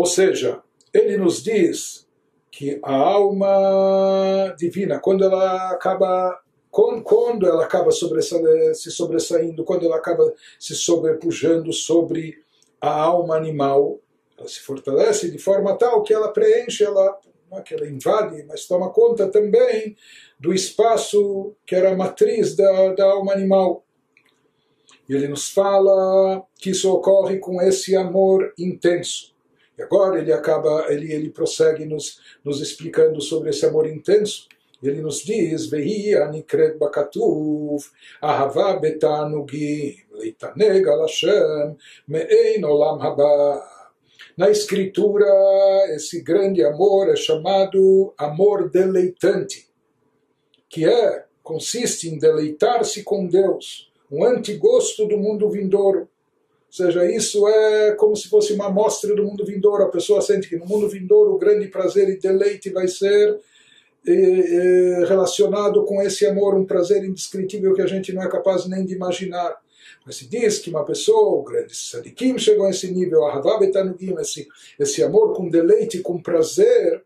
Ou seja, ele nos diz que a alma divina, quando ela acaba se sobressaindo, quando ela acaba se sobrepujando sobre a alma animal, ela se fortalece de forma tal que ela preenche, não é que ela invade, mas toma conta também do espaço que era a matriz da alma animal. E ele nos fala que isso ocorre com esse amor intenso. E agora ele prossegue nos explicando sobre esse amor intenso. Ele nos diz: Vehi anikret bakatuv, ahava betanugim, leitaneg al Hashem, me'ein olam haba. Na escritura, esse grande amor é chamado amor deleitante, que consiste em deleitar-se com Deus, um antigosto do mundo vindouro. Ou seja, isso é como se fosse uma amostra do mundo vindouro. A pessoa sente que no mundo vindouro o grande prazer e deleite vai ser relacionado com esse amor, um prazer indescritível que a gente não é capaz nem de imaginar. Mas se diz que uma pessoa, o grande Sadikim, chegou a esse nível, esse amor com deleite, com prazer,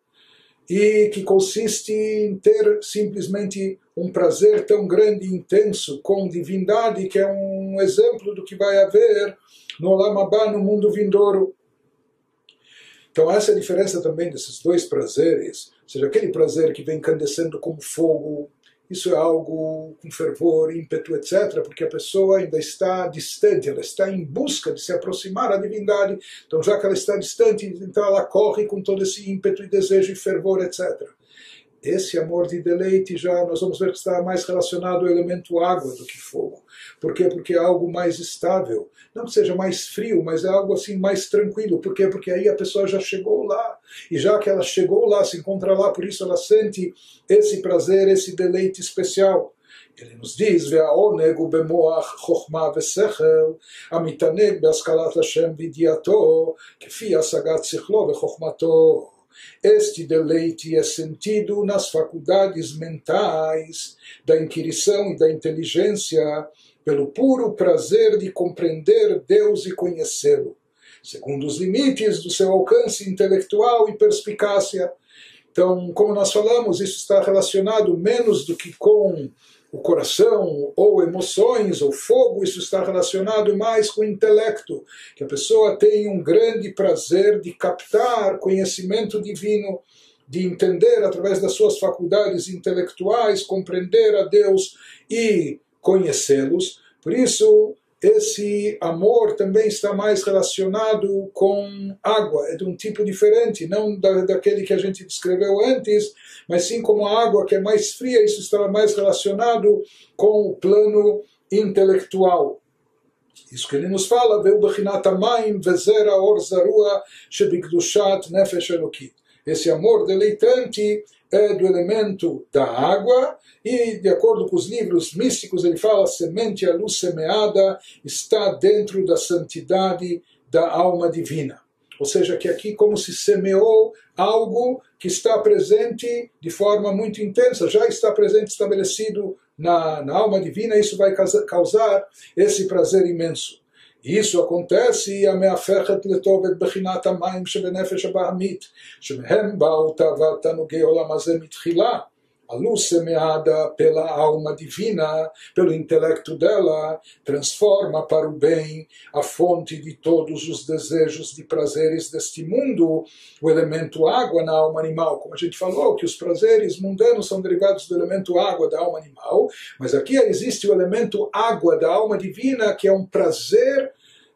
e que consiste em ter simplesmente um prazer tão grande e intenso com divindade, que é um exemplo do que vai haver no Olam Haba, no mundo vindouro. Então essa é a diferença também desses dois prazeres, ou seja, aquele prazer que vem incandescendo como fogo, isso é algo com fervor, ímpeto, etc., porque a pessoa ainda está distante, ela está em busca de se aproximar da divindade, então já que ela está distante, então ela corre com todo esse ímpeto e desejo e fervor, etc. Esse amor de deleite já nós vamos ver que está mais relacionado ao elemento água do que fogo. Por quê? Porque é algo mais estável. Não que seja mais frio, mas é algo assim mais tranquilo. Por quê? Porque aí a pessoa já chegou lá. E já que ela chegou lá, se encontra lá, por isso ela sente esse prazer, esse deleite especial. Ele nos diz: והעונג הוא במוח חוכמה ושכל, המתענג בהשכלת השם וידיעתו, כפי השגת שכלו וחוכמתו. Este deleite é sentido nas faculdades mentais da inquirição e da inteligência pelo puro prazer de compreender Deus e conhecê-lo, segundo os limites do seu alcance intelectual e perspicácia. Então, como nós falamos, isso está relacionado menos do que com o coração, ou emoções, ou fogo, isso está relacionado mais com o intelecto, que a pessoa tem um grande prazer de captar conhecimento divino, de entender através das suas faculdades intelectuais, compreender a Deus e conhecê-los. Por isso, esse amor também está mais relacionado com água, é de um tipo diferente, não daquele que a gente descreveu antes, mas sim como a água que é mais fria, isso está mais relacionado com o plano intelectual. Isso que ele nos fala, esse amor deleitante é do elemento da água, e de acordo com os livros místicos ele fala, semente a luz semeada está dentro da santidade da alma divina. Ou seja, que aqui como se semeou algo que está presente de forma muito intensa, já está presente, estabelecido na alma divina, isso vai causar esse prazer imenso. Isso acontece המהפכת לטוב את בחינת המים שבנפש הבהמית, שמהם באו תאוות תענוגי עולם הזה מתחילה. A luz semeada pela alma divina, pelo intelecto dela, transforma para o bem a fonte de todos os desejos de prazeres deste mundo, o elemento água na alma animal. Como a gente falou, que os prazeres mundanos são derivados do elemento água da alma animal, mas aqui existe o elemento água da alma divina, que é um prazer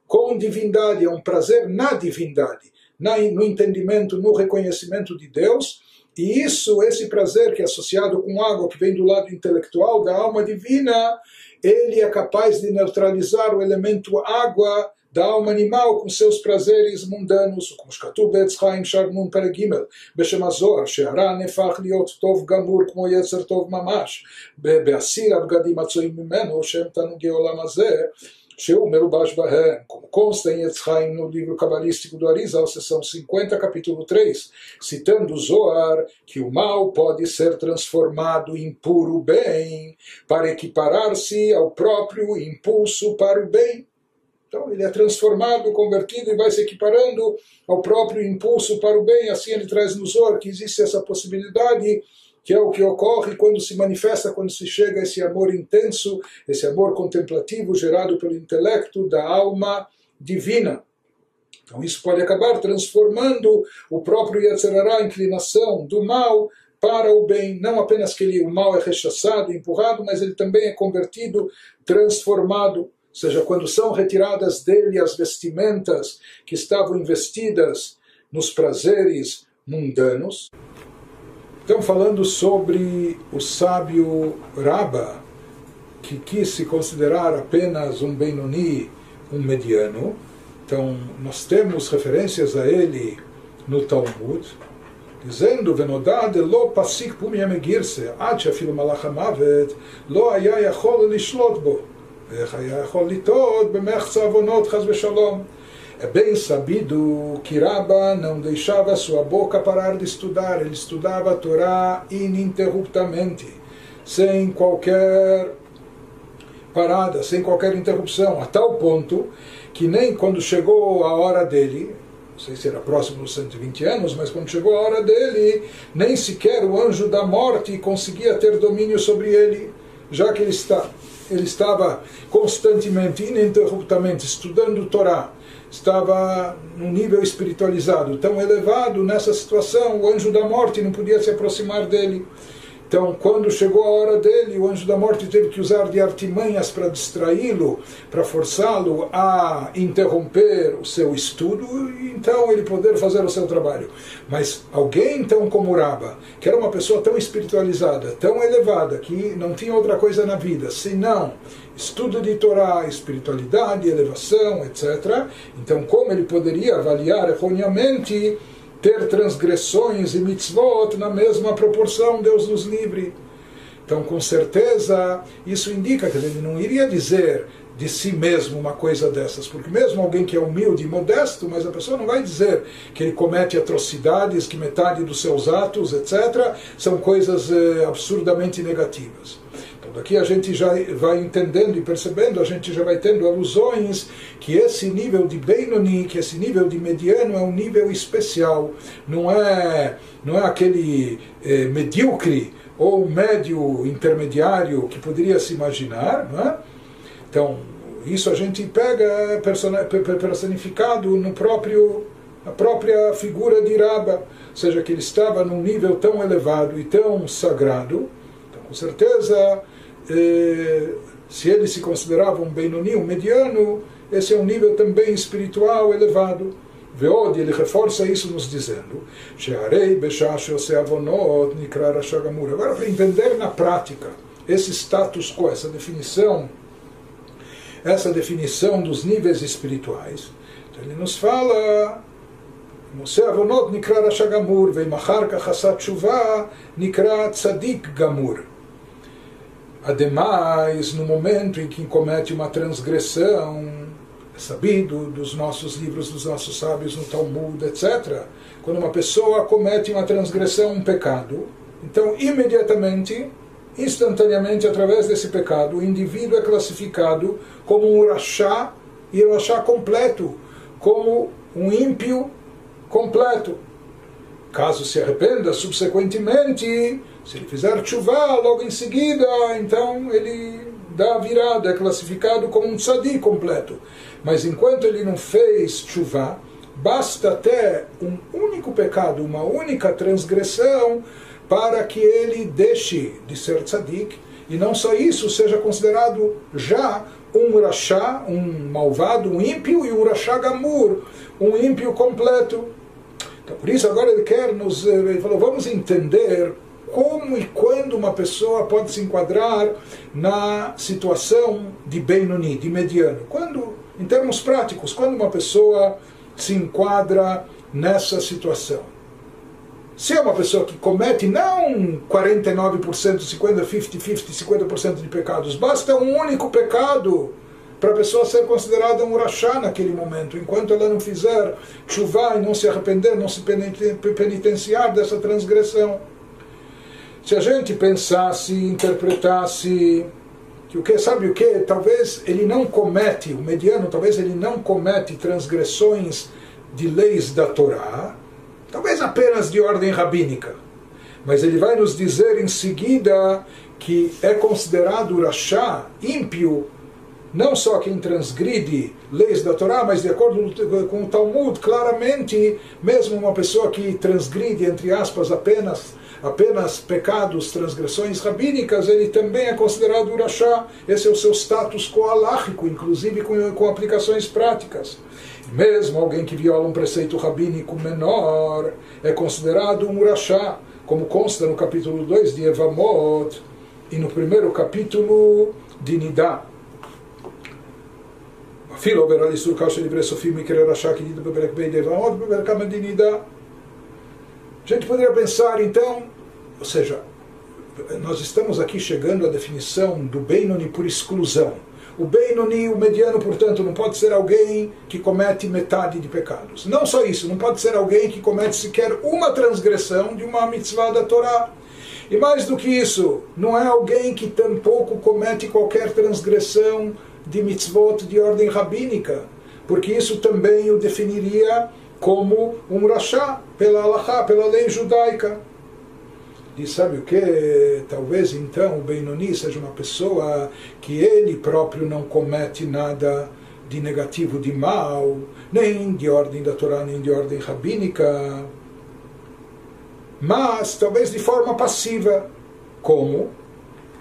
com divindade, é um prazer na divindade, no entendimento, no reconhecimento de Deus. E isso, esse prazer que é associado com água, que vem do lado intelectual da alma divina, ele é capaz de neutralizar o elemento água da alma animal com seus prazeres mundanos, como שכתוב בעץ חיים ש"ג פרק ג' בשם הזוהר, שהרע נהפך להיות טוב גמור כמו יצר טוב ממש, בהסיר הבגדים הצועים ממנו, שהם תענוגי עולם הזה, שהוא מלובש בהם, como consta em Etz Chaim no livro cabalístico do Arizal, seção 50, capítulo 3, citando Zohar, que o mal pode ser transformado em puro bem, para equiparar-se ao próprio impulso para o bem. Então ele é transformado, convertido e vai se equiparando ao próprio impulso para o bem. Assim ele traz no Zohar que existe essa possibilidade, que é o que ocorre quando se manifesta, quando se chega a esse amor intenso, esse amor contemplativo gerado pelo intelecto da alma divina. Então isso pode acabar transformando o próprio Yetzer Hara, a inclinação do mal, para o bem. Não apenas que o mal é rechaçado, empurrado, mas ele também é convertido, transformado. Ou seja, quando são retiradas dele as vestimentas que estavam investidas nos prazeres mundanos. Então, falando sobre o sábio Rabba, que quis se considerar apenas um Benoni, um mediano. Então, nós temos referências a ele no Talmud, dizendo: "Venodad lo pasik pum yamegirse, ad shafilo malach hamavet lo haya yachol lishlot bo, ve'ech haya yachol litot b'mechza avonot chas v'shalom." É bem sabido que Rabba não deixava sua boca parar de estudar. Ele estudava a Torá ininterruptamente, sem qualquer parada, sem qualquer interrupção, a tal ponto que nem quando chegou a hora dele, não sei se era próximo dos 120 anos, mas quando chegou a hora dele, nem sequer o anjo da morte conseguia ter domínio sobre ele, já que ele estava constantemente, ininterruptamente estudando Torá, estava num nível espiritualizado tão elevado. Nessa situação o anjo da morte não podia se aproximar dele. Então, quando chegou a hora dele, o anjo da morte teve que usar de artimanhas para distraí-lo, para forçá-lo a interromper o seu estudo, e então ele poder fazer o seu trabalho. Mas alguém tão como Rabba, que era uma pessoa tão espiritualizada, tão elevada, que não tinha outra coisa na vida, senão estudo de Torá, espiritualidade, elevação, etc. Então, como ele poderia avaliar erroneamente ter transgressões e mitzvot na mesma proporção? Deus nos livre. Então, com certeza, isso indica que ele não iria dizer de si mesmo uma coisa dessas, porque mesmo alguém que é humilde e modesto, mas a pessoa não vai dizer que ele comete atrocidades, que metade dos seus atos, etc., são coisas absurdamente negativas. Então, daqui a gente já vai entendendo e percebendo, a gente já vai tendo alusões que esse nível de Benoni, que esse nível de mediano é um nível especial, não é aquele medíocre ou médio intermediário que poderia se imaginar, não é? Então, isso a gente pega personificado na própria figura de Rabba, ou seja, que ele estava num nível tão elevado e tão sagrado. Então, com certeza, se ele se considerava um Benoni, um mediano, esse é um nível também espiritual elevado. Veod, ele reforça isso nos dizendo: agora, para entender na prática esse status quo, essa definição dos níveis espirituais, então ele nos fala: ademais, no momento em que comete uma transgressão, é sabido dos nossos livros, dos nossos sábios no Talmud, etc., quando uma pessoa comete uma transgressão, um pecado, então imediatamente, instantaneamente, através desse pecado, o indivíduo é classificado como um rachá, e o rachá completo, como um ímpio completo. Caso se arrependa subsequentemente, se ele fizer tchuvá logo em seguida, então ele dá a virada, é classificado como um tzadik completo. Mas enquanto ele não fez tchuvá, basta até um único pecado, uma única transgressão, para que ele deixe de ser tzadik, e não só isso, seja considerado já um rachá, um malvado, um ímpio, e um rachá gamur, um ímpio completo. Então, por isso agora ele falou, vamos entender como e quando uma pessoa pode se enquadrar na situação de Benoni, de mediano. Quando, em termos práticos, quando uma pessoa se enquadra nessa situação. Se é uma pessoa que comete não 49%, 50% de pecados, basta um único pecado para a pessoa ser considerada um rachá naquele momento, enquanto ela não fizer tchuvá e não se arrepender, não se penitenciar dessa transgressão. Se a gente pensasse, interpretasse que o que, sabe o que? Talvez ele não comete, o mediano, talvez ele não comete transgressões de leis da Torá, talvez apenas de ordem rabínica. Mas ele vai nos dizer em seguida que é considerado rachá, ímpio, não só quem transgride leis da Torá, mas de acordo com o Talmud, claramente, mesmo uma pessoa que transgride, entre aspas, apenas pecados, transgressões rabínicas, ele também é considerado rachá. Esse é o seu status coalágico, inclusive com aplicações práticas. Mesmo alguém que viola um preceito rabínico menor é considerado um rachá, como consta no capítulo 2 de Evamot e no primeiro capítulo de Nidá. A gente poderia pensar, então, ou seja, nós estamos aqui chegando à definição do Beinoni por exclusão. O Beinoni, o mediano, portanto, não pode ser alguém que comete metade de pecados. Não só isso, não pode ser alguém que comete sequer uma transgressão de uma mitzvah da Torá. E mais do que isso, não é alguém que tampouco comete qualquer transgressão de mitzvot de ordem rabínica, porque isso também o definiria como um rachá, pela halachá, pela lei judaica. E sabe o que? Talvez então o Beinoni seja uma pessoa que ele próprio não comete nada de negativo, de mal, nem de ordem da Torá, nem de ordem rabínica, mas talvez de forma passiva. Como?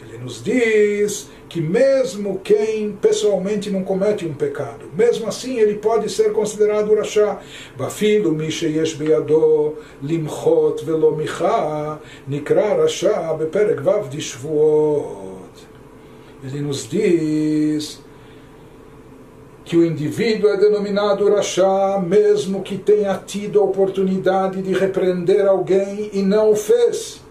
Ele nos diz que mesmo quem pessoalmente não comete um pecado, mesmo assim ele pode ser considerado rachá. Vafilu mi sheyesh beyado limchot velo micha nikra rachá beperek vav de Shvuot. Ele nos diz que o indivíduo é denominado rachá mesmo que tenha tido a oportunidade de repreender alguém e não o fez.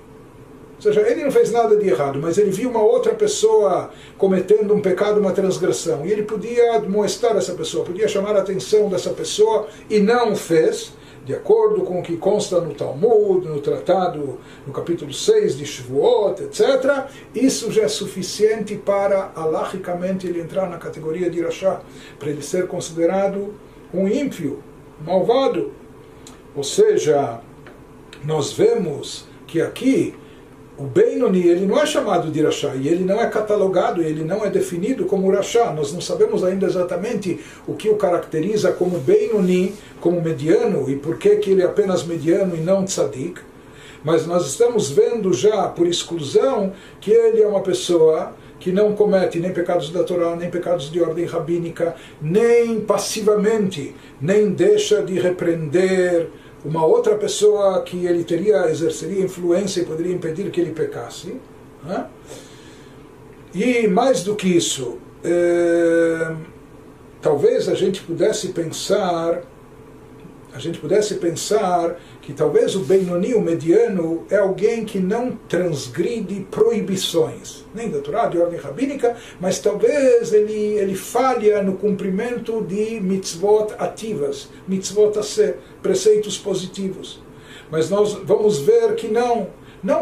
Ou seja, ele não fez nada de errado, mas ele viu uma outra pessoa cometendo um pecado, uma transgressão, e ele podia admoestar essa pessoa, podia chamar a atenção dessa pessoa, e não o fez, de acordo com o que consta no Talmud, no tratado, no capítulo 6 de Shvuot, etc. Isso já é suficiente para, halachicamente, ele entrar na categoria de rachá, para ele ser considerado um ímpio, malvado. Ou seja, nós vemos que aqui o Beinoni, ele não é chamado de rachá, e ele não é catalogado, ele não é definido como rachá. Nós não sabemos ainda exatamente o que o caracteriza como Beinoni, como mediano, e por que ele é apenas mediano e não tzadik. Mas nós estamos vendo já, por exclusão, que ele é uma pessoa que não comete nem pecados da Torá, nem pecados de ordem rabínica, nem passivamente, nem deixa de repreender uma outra pessoa que ele exerceria influência e poderia impedir que ele pecasse. Né? E mais do que isso, talvez a gente pudesse pensar que talvez o Beinoni, o mediano, é alguém que não transgride proibições, nem da Torá, de ordem rabínica, mas talvez ele falha no cumprimento de mitzvot ativas, mitzvot aseh, preceitos positivos. Mas nós vamos ver que não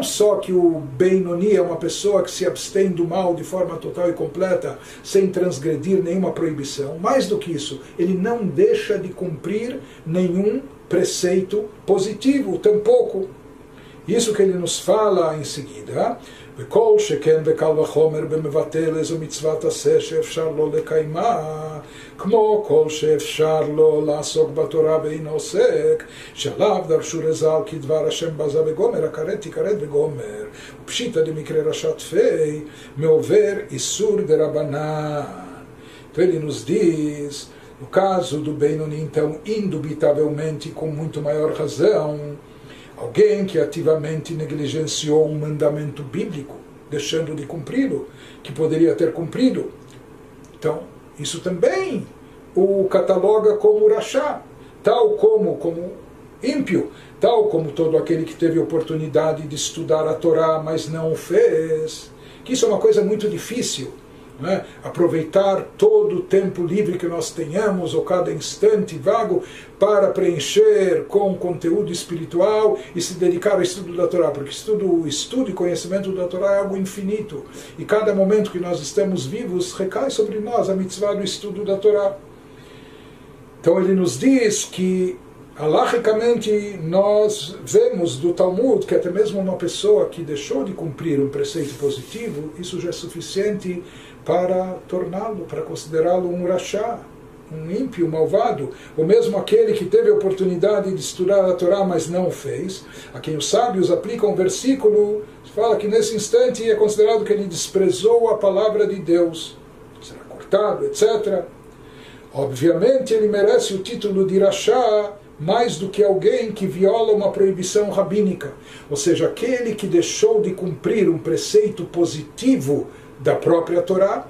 só que o Beinoni é uma pessoa que se abstém do mal de forma total e completa, sem transgredir nenhuma proibição, mais do que isso, ele não deixa de cumprir nenhum preceito positivo, tampouco. Isso que ele nos fala em seguida, וכל שכן וקל וחומר במבטל איזו מצוות עשה שאפשר לו לקיימה, כמו כל שאפשר לו לעסוק בתורה ואינו עוסק, שעליו דרשו רז"ל כי דבר השם בזה וגומר, הכרת תכרת וגומר, ופשיטא דמקרה רשע תפי, מעובר איסור דרבנן. Então ele nos diz, no caso do Beinoni, então, indubitavelmente, com muito maior razão, alguém que ativamente negligenciou um mandamento bíblico, deixando de cumpri-lo, que poderia ter cumprido. Então, isso também o cataloga como rachá, tal como ímpio, tal como todo aquele que teve oportunidade de estudar a Torá, mas não o fez. Que isso é uma coisa muito difícil. né? Aproveitar todo o tempo livre que nós tenhamos, ou cada instante vago, para preencher com conteúdo espiritual e se dedicar ao estudo da Torá, porque o estudo e conhecimento da Torá é algo infinito, e cada momento que nós estamos vivos recai sobre nós a mitzvah do estudo da Torá. Então ele nos diz que halachicamente nós vemos do Talmud que até mesmo uma pessoa que deixou de cumprir um preceito positivo, isso já é suficiente para torná-lo, para considerá-lo um rachá, um ímpio, malvado, ou mesmo aquele que teve a oportunidade de estudar a Torá, mas não o fez, a quem os sábios aplicam um versículo, fala que nesse instante é considerado que ele desprezou a palavra de Deus, será cortado, etc. Obviamente ele merece o título de rachá mais do que alguém que viola uma proibição rabínica, ou seja, aquele que deixou de cumprir um preceito positivo da própria Torá.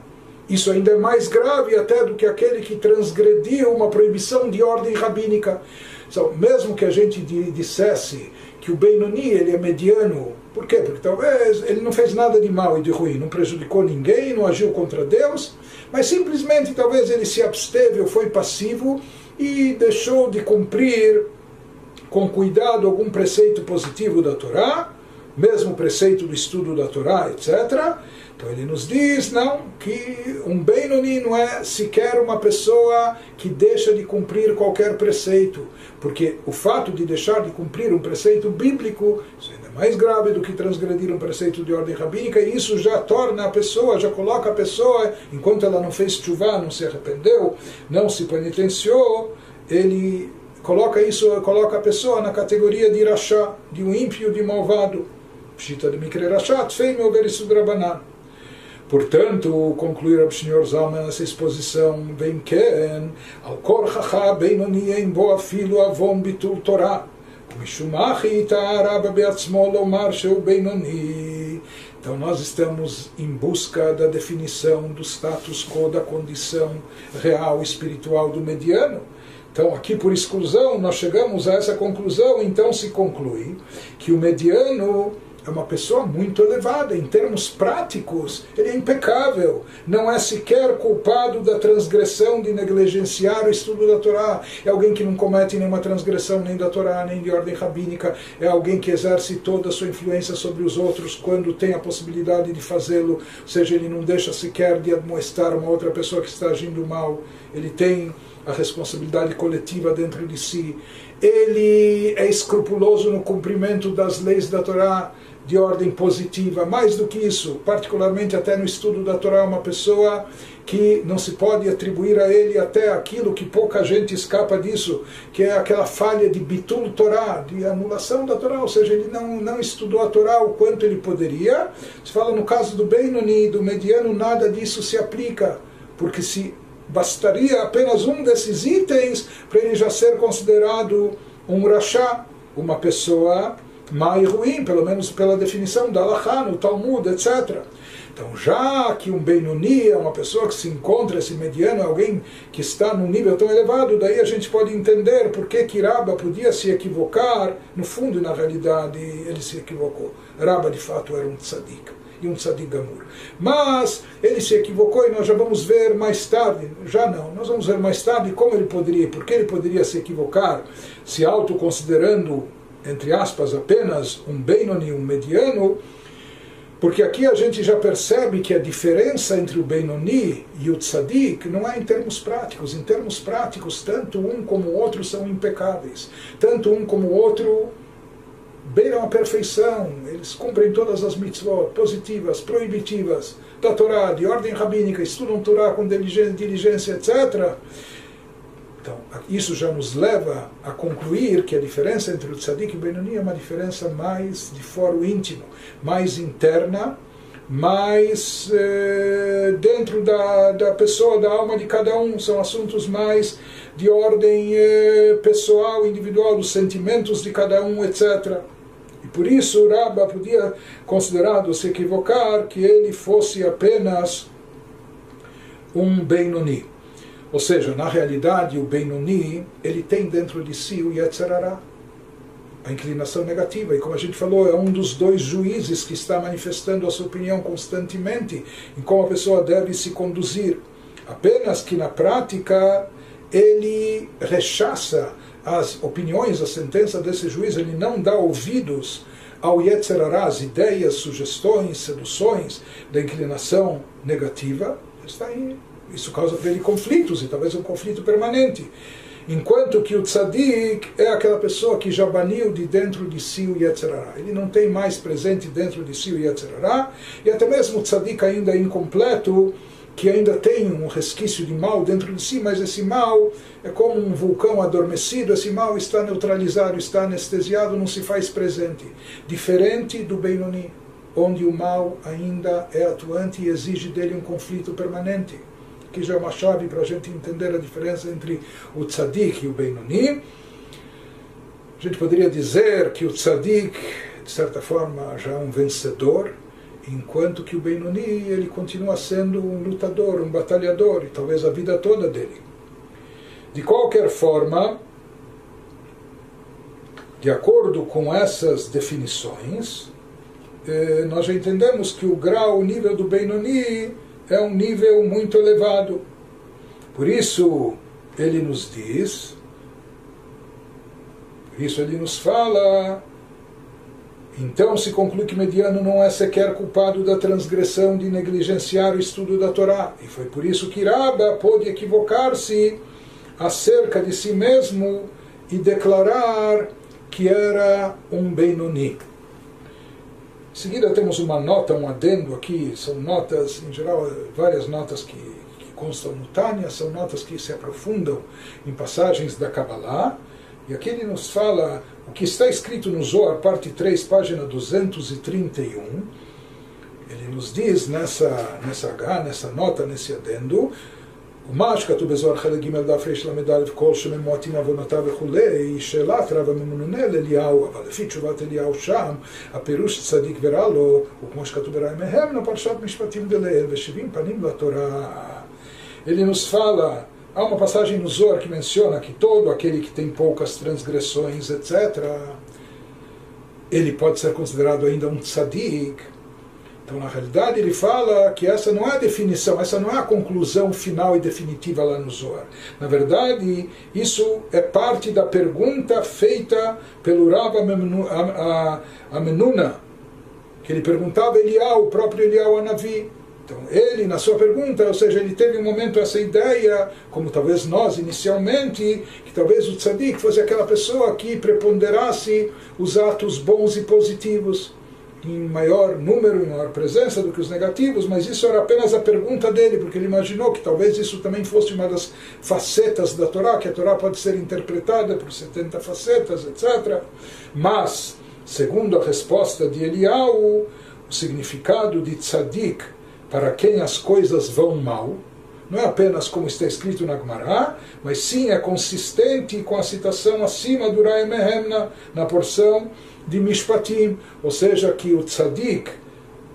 Isso ainda é mais grave até do que aquele que transgrediu uma proibição de ordem rabínica. Então, mesmo que a gente dissesse que o Benoni ele é mediano, por quê? Porque talvez ele não fez nada de mal e de ruim, não prejudicou ninguém, não agiu contra Deus, mas simplesmente talvez ele se absteve ou foi passivo e deixou de cumprir com cuidado algum preceito positivo da Torá, mesmo o preceito do estudo da Torá, etc. Então ele nos diz, não, que um Benoni não é sequer uma pessoa que deixa de cumprir qualquer preceito, porque o fato de deixar de cumprir um preceito bíblico, isso ainda é mais grave do que transgredir um preceito de ordem rabínica, e isso já torna a pessoa, já coloca a pessoa, enquanto ela não fez tshuva, não se arrependeu, não se penitenciou, ele coloca a pessoa na categoria de rachá, de um ímpio, de malvado. Pshita de mikre rachá, tfei meu verisud rabanan. Portanto, concluir Rav Shneur Zalman nessa exposição, vem ken, al kor chachá beinoni em boa filo avon bitul Torá, mishumachi ta'araba beatzmo lomar sheu beinoni. Então nós estamos em busca da definição do status quo, da condição real espiritual do mediano. Então aqui por exclusão nós chegamos a essa conclusão, então se conclui que o mediano é uma pessoa muito elevada, em termos práticos, ele é impecável, não é sequer culpado da transgressão de negligenciar o estudo da Torá, é alguém que não comete nenhuma transgressão nem da Torá, nem de ordem rabínica, é alguém que exerce toda a sua influência sobre os outros quando tem a possibilidade de fazê-lo, ou seja, ele não deixa sequer de admoestar uma outra pessoa que está agindo mal, ele tem a responsabilidade coletiva dentro de si, ele é escrupuloso no cumprimento das leis da Torá, de ordem positiva, mais do que isso, particularmente até no estudo da Torá, uma pessoa que não se pode atribuir a ele até aquilo que pouca gente escapa disso, que é aquela falha de bitul Torá, de anulação da Torá, ou seja, ele não estudou a Torá o quanto ele poderia. Se fala no caso do Benoni, do mediano, nada disso se aplica, porque se bastaria apenas um desses itens para ele já ser considerado um rachá, uma pessoa má e ruim, pelo menos pela definição da Halachá, no Talmud, etc. Então, já que um Benoni é uma pessoa que se encontra, esse mediano, é alguém que está num nível tão elevado, daí a gente pode entender por que Rabba podia se equivocar, no fundo e na realidade ele se equivocou. Rabba de fato era um tzadik, e um tzadik gamur. Mas ele se equivocou e nós já vamos ver mais tarde, já não, nós vamos ver mais tarde como ele poderia, porque ele poderia se equivocar, se autoconsiderando entre aspas, apenas um Benoni, um mediano, porque aqui a gente já percebe que a diferença entre o Benoni e o Tzadik não é em termos práticos. Em termos práticos, tanto um como o outro são impecáveis. Tanto um como o outro beiram a perfeição. Eles cumprem todas as mitzvot positivas, proibitivas da Torá, de ordem rabínica, estudam Torá com diligência, etc., então, isso já nos leva a concluir que a diferença entre o Tzadik e o Benoni é uma diferença mais de foro íntimo, mais interna, mais dentro da pessoa, da alma de cada um. São assuntos mais de ordem pessoal, individual, dos sentimentos de cada um, etc. E por isso o Rabba podia considerado se equivocar que ele fosse apenas um Benoni. Ou seja, na realidade, o Benoni, ele tem dentro de si o Yetzer Hara. a inclinação negativa. E como a gente falou, é um dos dois juízes que está manifestando a sua opinião constantemente em como a pessoa deve se conduzir. Apenas que na prática ele rechaça as opiniões, a sentença desse juiz, ele não dá ouvidos ao Yetzer Hara, as ideias, sugestões, seduções da inclinação negativa. Isso causa para ele conflitos, e talvez um conflito permanente. Enquanto que o Tzadik é aquela pessoa que já baniu de dentro de si o Yetzer Hara. Ele não tem mais presente dentro de si o Yetzer Hara, e até mesmo o Tzadik ainda incompleto, que ainda tem um resquício de mal dentro de si, mas esse mal é como um vulcão adormecido, esse mal está neutralizado, está anestesiado, não se faz presente. Diferente do Beinoni, onde o mal ainda é atuante e exige dele um conflito permanente. Aqui já é uma chave para a gente entender a diferença entre o Tzadik e o Beinoni. A gente poderia dizer que o Tzadik, de certa forma, já é um vencedor, enquanto que o Beinoni, ele continua sendo um lutador, um batalhador, e talvez a vida toda dele. De qualquer forma, de acordo com essas definições, nós já entendemos que o grau, o nível do Beinoni é um nível muito elevado. Por isso ele nos diz, por isso ele nos fala, então se conclui que mediano não é sequer culpado da transgressão de negligenciar o estudo da Torá. E foi por isso que Rabba pôde equivocar-se acerca de si mesmo e declarar que era um Beinoni. Em seguida temos uma nota, um adendo aqui, são notas, em geral, várias notas que constam no Tânia, são notas que se aprofundam em passagens da Kabbalah, e aqui ele nos fala o que está escrito no Zohar, parte 3, página 231, ele nos diz nessa nota, nesse adendo, ומה שכתוב בזוהר חלק ג' דף רל"א כל שממועטים עוונותיו וכולי, שאלת רב הממונה לאליהו, אבל לפי תשובת אליהו שם, הפירוש צדיק ורע לו, וכמו שכתוב ברעי מהם, לפרשת משפטים דלאל, ו70 פנים לתורה. Ele nos fala, há uma passagem no Zohar que menciona que todo aquele que tem poucas transgressões, etc., ele pode ser considerado ainda um tzadik. Então, na realidade, ele fala que essa não é a definição, essa não é a conclusão final e definitiva lá no Zohar. Na verdade, isso é parte da pergunta feita pelo Rav Amenuna, que ele perguntava a Eliyahu, o próprio Eliyahu Hanavi. Então, ele, na sua pergunta, ou seja, ele teve um momento essa ideia, como talvez nós inicialmente, que talvez o tzadik fosse aquela pessoa que preponderasse os atos bons e positivos, em maior número, em maior presença do que os negativos, mas isso era apenas a pergunta dele, porque ele imaginou que talvez isso também fosse uma das facetas da Torá, que a Torá pode ser interpretada por 70 facetas, etc. Mas, segundo a resposta de Eliyahu, o significado de tzadik, para quem as coisas vão mal, não é apenas como está escrito na Gemara, mas sim é consistente com a citação acima do Rai Mehem na porção de Mishpatim, ou seja, que o tzadik,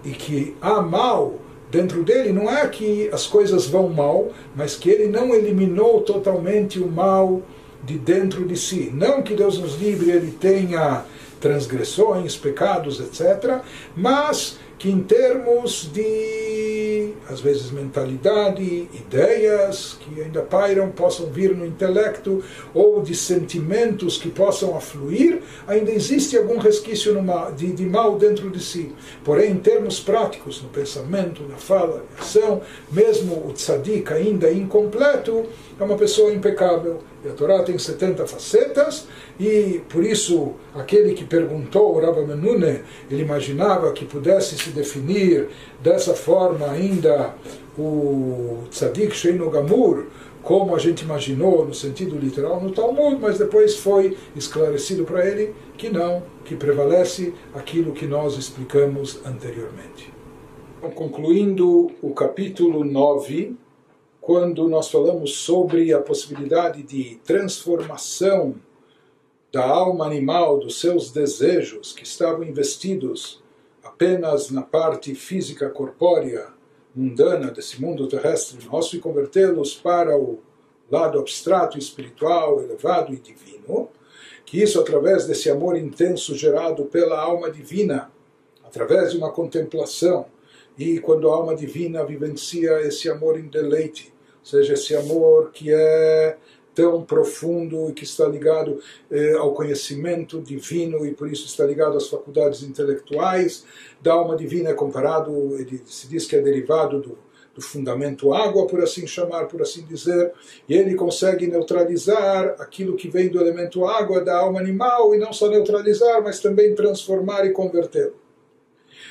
e que há mal dentro dele, não é que as coisas vão mal, mas que ele não eliminou totalmente o mal de dentro de si. Não que Deus nos livre, ele tenha transgressões, pecados, etc., mas que em termos de, às vezes, mentalidade, ideias que ainda pairam, possam vir no intelecto, ou de sentimentos que possam afluir, ainda existe algum resquício de mal dentro de si. Porém, em termos práticos, no pensamento, na fala, na ação, mesmo o tzadik ainda incompleto, é uma pessoa impecável. E a Torá tem 70 facetas, e por isso aquele que perguntou, o Rav Amenuna, ele imaginava que pudesse se definir dessa forma ainda o tzadik sheino gamur, como a gente imaginou no sentido literal no Talmud, mas depois foi esclarecido para ele que não, que prevalece aquilo que nós explicamos anteriormente. Então, concluindo o capítulo 9, quando nós falamos sobre a possibilidade de transformação da alma animal, dos seus desejos que estavam investidos apenas na parte física corpórea, mundana desse mundo terrestre nosso, e convertê-los para o lado abstrato, espiritual, elevado e divino. que isso através desse amor intenso gerado pela alma divina, através de uma contemplação, e quando a alma divina vivencia esse amor em deleite, ou seja, esse amor que é tão profundo e que está ligado ao conhecimento divino e por isso está ligado às faculdades intelectuais da alma divina, é comparado, ele se diz que é derivado do fundamento água, por assim chamar, por assim dizer, e ele consegue neutralizar aquilo que vem do elemento água da alma animal, e não só neutralizar, mas também transformar e converter.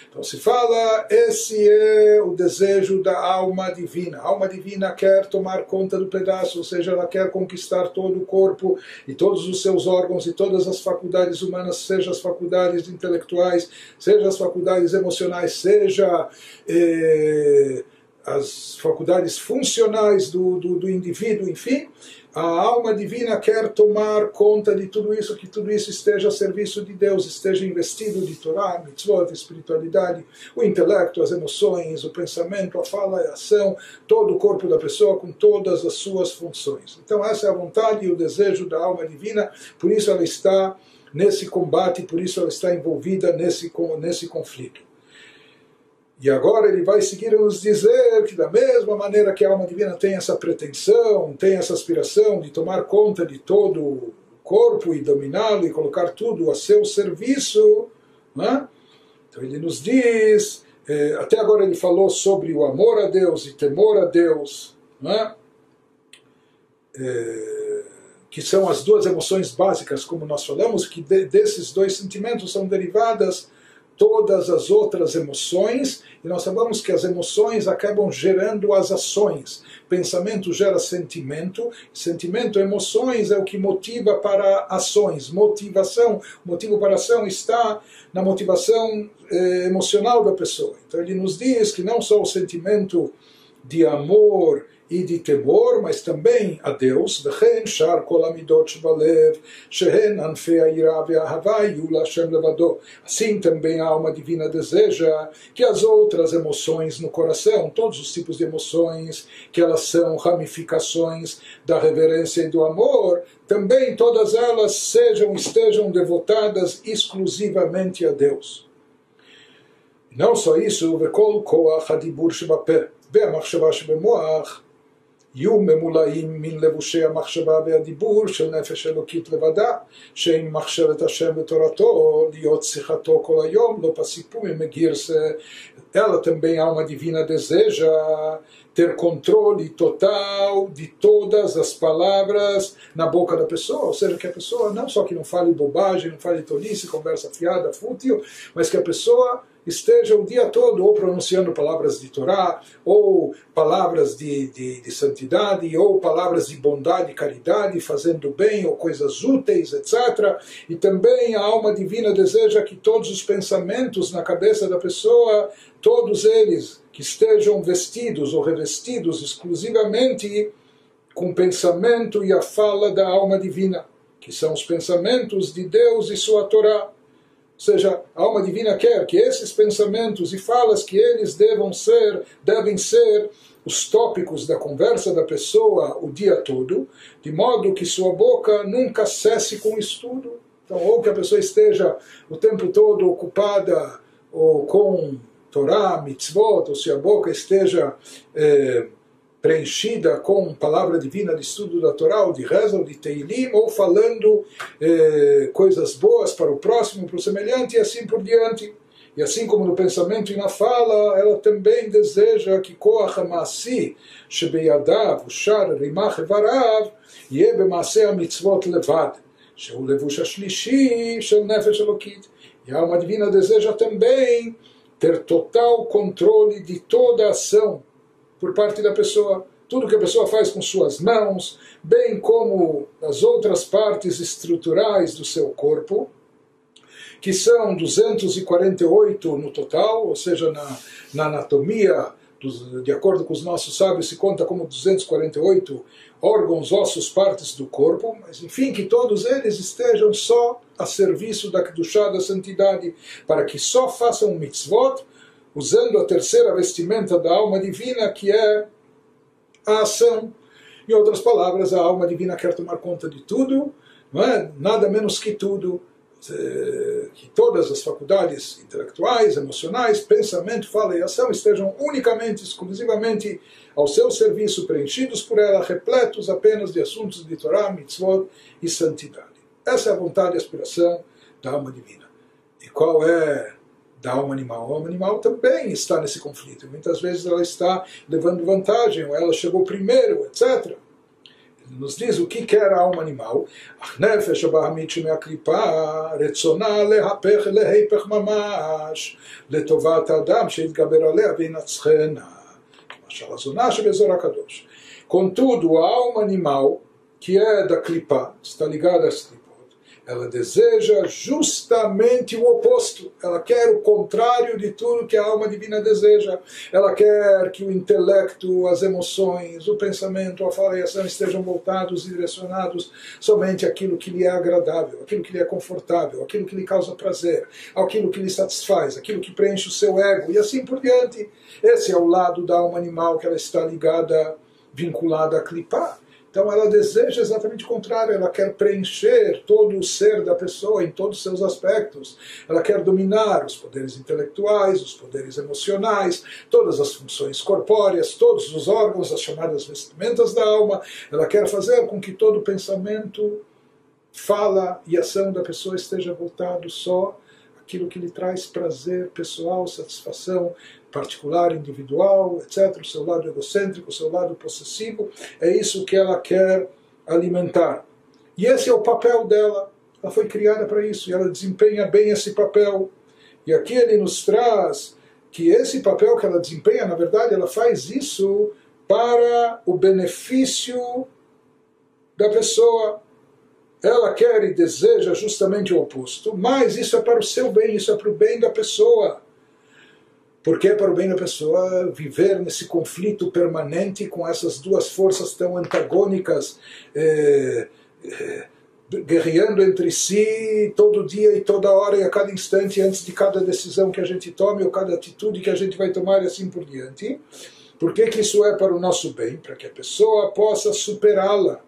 Então se fala, esse é o desejo da alma divina. A alma divina quer tomar conta do pedaço, ou seja, ela quer conquistar todo o corpo e todos os seus órgãos e todas as faculdades humanas, seja as faculdades intelectuais, seja as faculdades emocionais, seja as faculdades funcionais do indivíduo, enfim. A alma divina quer tomar conta de tudo isso, que tudo isso esteja a serviço de Deus, esteja investido de Torá, mitzvot, espiritualidade, o intelecto, as emoções, o pensamento, a fala e a ação, todo o corpo da pessoa com todas as suas funções. Então essa é a vontade e o desejo da alma divina, por isso ela está nesse combate, por isso ela está envolvida nesse conflito. E agora ele vai seguir a nos dizer que da mesma maneira que a alma divina tem essa pretensão, tem essa aspiração de tomar conta de todo o corpo e dominá-lo e colocar tudo a seu serviço, né? Então ele nos diz, até agora ele falou sobre o amor a Deus e temor a Deus, né? Que são as duas emoções básicas, como nós falamos, que desses dois sentimentos são derivadas todas as outras emoções, e nós sabemos que as emoções acabam gerando as ações. Pensamento gera sentimento, sentimento, emoções é o que motiva para ações. Motivação, o motivo para a ação está na motivação emocional da pessoa. Então ele nos diz que não só o sentimento de amor e de temor, mas também a Deus, assim também a alma divina deseja que as outras emoções no coração, todos os tipos de emoções, que elas são ramificações da reverência e do amor, também todas elas estejam devotadas exclusivamente a Deus. Não só isso, וכל כוח הדיבור שבפה והמחשבה שבמוח יהיו ממולאים מן לבושי המחשבה והדיבור של נפש אלוקית לבדה, שעם מחשבת השם ותורתו, להיות שיחתו כל היום, לא פסיפו ממגירסה. Ela também, a alma divina, deseja ter controle total de todas as palavras na boca da pessoa, ou seja, que a pessoa não só que não fale bobagem, não fale tolice, conversa fiada, fútil, mas que a pessoa esteja o dia todo ou pronunciando palavras de Torá, ou palavras de santidade, ou palavras de bondade e caridade, fazendo bem, ou coisas úteis, etc. E também a alma divina deseja que todos os pensamentos na cabeça da pessoa, todos eles que estejam vestidos ou revestidos exclusivamente com o pensamento e a fala da alma divina, que são os pensamentos de Deus e sua Torá. Ou seja, a alma divina quer que esses pensamentos e falas que eles devem ser os tópicos da conversa da pessoa o dia todo, de modo que sua boca nunca cesse com o estudo. Então, ou que a pessoa esteja o tempo todo ocupada ou com Torá, mitzvot, ou se a boca esteja preenchida com palavra divina de estudo da Torá, ou de reza, ou de teilim, ou falando coisas boas para o próximo, para o semelhante, e assim por diante. E assim como no pensamento e na fala, ela também deseja que koach ha'ma'asi shebeyadav ushar rimach evarav yeh b'maaseh ha'mitzvot levad, shehu levush hashlishi shel nefesh elokit. E a alma divina deseja também ter total controle de toda a ação por parte da pessoa, tudo que a pessoa faz com suas mãos, bem como as outras partes estruturais do seu corpo, que são 248 no total, ou seja, na anatomia, de acordo com os nossos sábios, se conta como 248 órgãos, ossos, partes do corpo, mas enfim, que todos eles estejam só a serviço da Kedushá, da santidade, para que só façam mitzvot, usando a terceira vestimenta da alma divina, que é a ação. Em outras palavras, a alma divina quer tomar conta de tudo, não é? Nada menos que tudo, que todas as faculdades intelectuais, emocionais, pensamento, fala e ação estejam unicamente, exclusivamente ao seu serviço, preenchidos por ela, repletos apenas de assuntos de Torá, mitzvot e santidade. Essa é a vontade e aspiração da alma divina. E qual é da alma animal? A alma animal também está nesse conflito. Muitas vezes ela está levando vantagem, ou ela chegou primeiro, etc. Ele nos diz o que quer a alma animal. Nefesh abahamit shemeaklipa retzona lehapech leheipech mamash letovat adam sheitgaber alea veinatzchena mashal hazonah shebezor hakadosh. Contudo, a alma animal, que é da clipa, está ligada às clipot, ela deseja justamente o oposto. Ela quer o contrário de tudo que a alma divina deseja. Ela quer que o intelecto, as emoções, o pensamento, a fala e a ação estejam voltados e direcionados somente àquilo que lhe é agradável, aquilo que lhe é confortável, aquilo que lhe causa prazer, aquilo que lhe satisfaz, aquilo que preenche o seu ego, e assim por diante. Esse é o lado da alma animal que ela está ligada, vinculada a clipar. Então ela deseja exatamente o contrário, ela quer preencher todo o ser da pessoa em todos os seus aspectos. Ela quer dominar os poderes intelectuais, os poderes emocionais, todas as funções corpóreas, todos os órgãos, as chamadas vestimentas da alma. Ela quer fazer com que todo o pensamento, fala e ação da pessoa esteja voltado só àquilo que lhe traz prazer pessoal, satisfação particular, individual, etc., o seu lado egocêntrico, o seu lado possessivo, é isso que ela quer alimentar. E esse é o papel dela, ela foi criada para isso, e ela desempenha bem esse papel. E aqui ele nos traz que esse papel que ela desempenha, na verdade, ela faz isso para o benefício da pessoa. Ela quer e deseja justamente o oposto, mas isso é para o seu bem, isso é para o bem da pessoa. Porque é para o bem da pessoa viver nesse conflito permanente com essas duas forças tão antagônicas, guerreando entre si todo dia e toda hora e a cada instante, antes de cada decisão que a gente tome ou cada atitude que a gente vai tomar e assim por diante. Por que que isso é para o nosso bem? Para que a pessoa possa superá-la,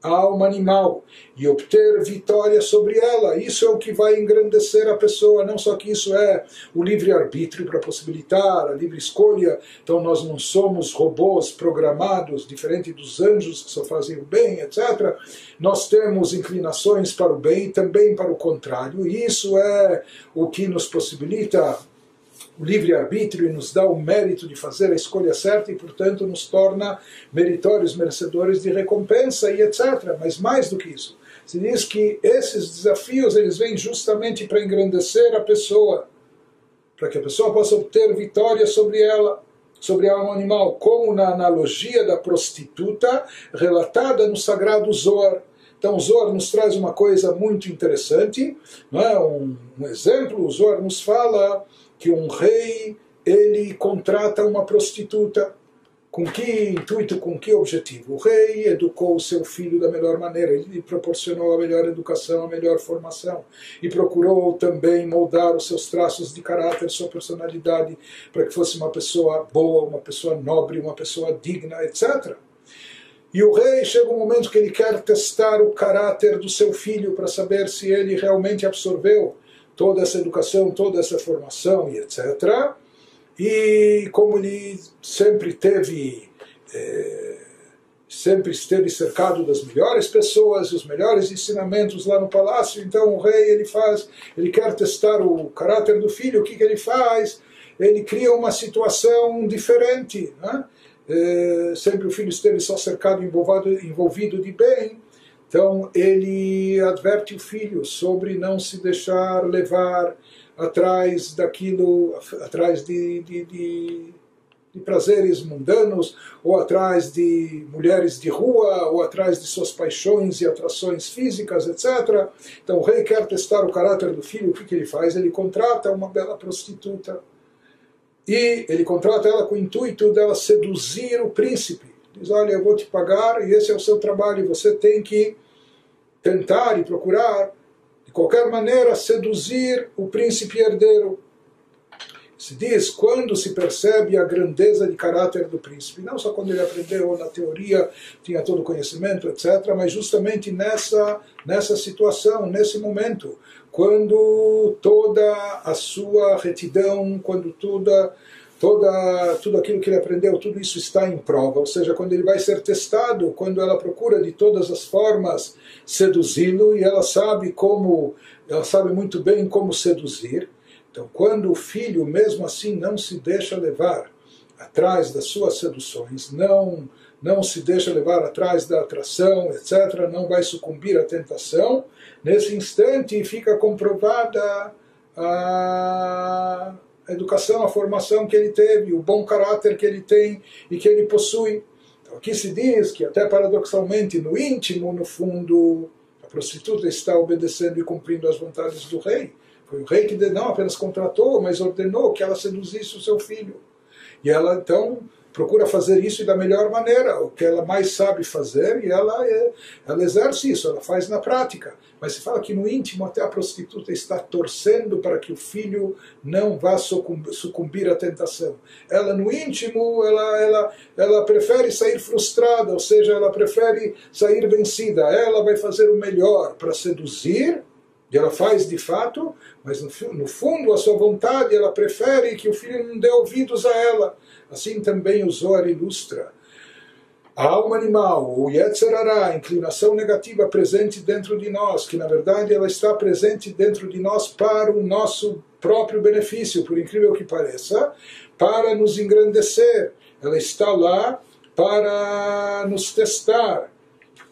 a alma animal, e obter vitória sobre ela. Isso é o que vai engrandecer a pessoa, não só que isso é o livre-arbítrio para possibilitar a livre escolha. Então nós não somos robôs programados, diferente dos anjos que só fazem o bem, etc. Nós temos inclinações para o bem e também para o contrário, e isso é o que nos possibilita o livre-arbítrio e nos dá o mérito de fazer a escolha certa e, portanto, nos torna meritórios, merecedores de recompensa e etc. Mas mais do que isso, se diz que esses desafios eles vêm justamente para engrandecer a pessoa, para que a pessoa possa obter vitória sobre ela, sobre a alma animal, como na analogia da prostituta relatada no sagrado Zohar. Então o Zohar nos traz uma coisa muito interessante, não é? Um exemplo, o Zohar nos fala que um rei, ele contrata uma prostituta. Com que intuito, com que objetivo? O rei educou o seu filho da melhor maneira, ele lhe proporcionou a melhor educação, a melhor formação, e procurou também moldar os seus traços de caráter, sua personalidade, para que fosse uma pessoa boa, uma pessoa nobre, uma pessoa digna, etc. E o rei chega um momento que ele quer testar o caráter do seu filho para saber se ele realmente absorveu toda essa educação, toda essa formação e etc. E como ele sempre esteve cercado das melhores pessoas, os melhores ensinamentos lá no palácio, então o rei ele quer testar o caráter do filho. O que ele faz? Ele cria uma situação diferente, né? Sempre o filho esteve só cercado, envolvido de bem. Então ele adverte o filho sobre não se deixar levar atrás daquilo, atrás de prazeres mundanos, ou atrás de mulheres de rua, ou atrás de suas paixões e atrações físicas, etc. Então o rei quer testar o caráter do filho. O que ele faz? Ele contrata uma bela prostituta. E ele contrata ela com o intuito dela seduzir o príncipe. Diz, olha, eu vou te pagar e esse é o seu trabalho, e você tem que tentar e procurar, de qualquer maneira, seduzir o príncipe herdeiro. Se diz quando se percebe a grandeza de caráter do príncipe, não só quando ele aprendeu na teoria, tinha todo o conhecimento, etc., mas justamente nessa situação, nesse momento, quando toda a sua retidão, quando tudo aquilo que ele aprendeu, tudo isso está em prova, ou seja, quando ele vai ser testado, quando ela procura de todas as formas seduzi-lo, e ela sabe muito bem como seduzir. Então, quando o filho, mesmo assim, não se deixa levar atrás das suas seduções, não se deixa levar atrás da atração, etc., não vai sucumbir à tentação, nesse instante fica comprovada a educação, a formação que ele teve, o bom caráter que ele tem e que ele possui. Então, aqui se diz que, até paradoxalmente, no íntimo, no fundo, a prostituta está obedecendo e cumprindo as vontades do rei. Foi o rei que não apenas contratou, mas ordenou que ela seduzisse o seu filho. E ela, então, procura fazer isso da melhor maneira, o que ela mais sabe fazer, e ela exerce isso, ela faz na prática. Mas se fala que no íntimo até a prostituta está torcendo para que o filho não vá sucumbir à tentação. Ela no íntimo, ela prefere sair frustrada, ou seja, ela prefere sair vencida. Ela vai fazer o melhor para seduzir, e ela faz de fato, mas no fundo a sua vontade, ela prefere que o filho não dê ouvidos a ela. Assim também o Zohar ilustra. A alma animal, o Yetzer Hara, a inclinação negativa presente dentro de nós, que na verdade ela está presente dentro de nós para o nosso próprio benefício, por incrível que pareça, para nos engrandecer. Ela está lá para nos testar,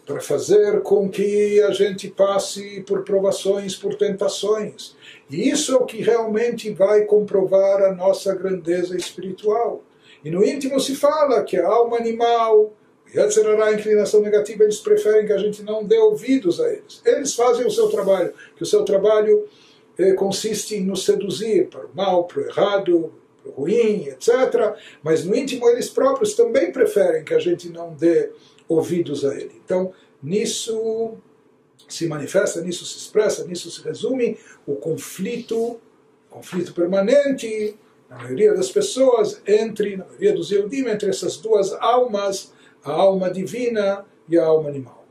para fazer com que a gente passe por provações, por tentações. E isso é o que realmente vai comprovar a nossa grandeza espiritual. E no íntimo se fala que a alma animal, Yetzer Hara, a inclinação negativa, eles preferem que a gente não dê ouvidos a eles. Eles fazem o seu trabalho, que o seu trabalho consiste em nos seduzir para o mal, para o errado, para o ruim, etc. Mas no íntimo eles próprios também preferem que a gente não dê ouvidos a ele. Então, nisso se manifesta, nisso se expressa, nisso se resume o conflito permanente, na maioria das pessoas, na maioria dos Yehudim, entre essas duas almas, a alma divina e a alma animal.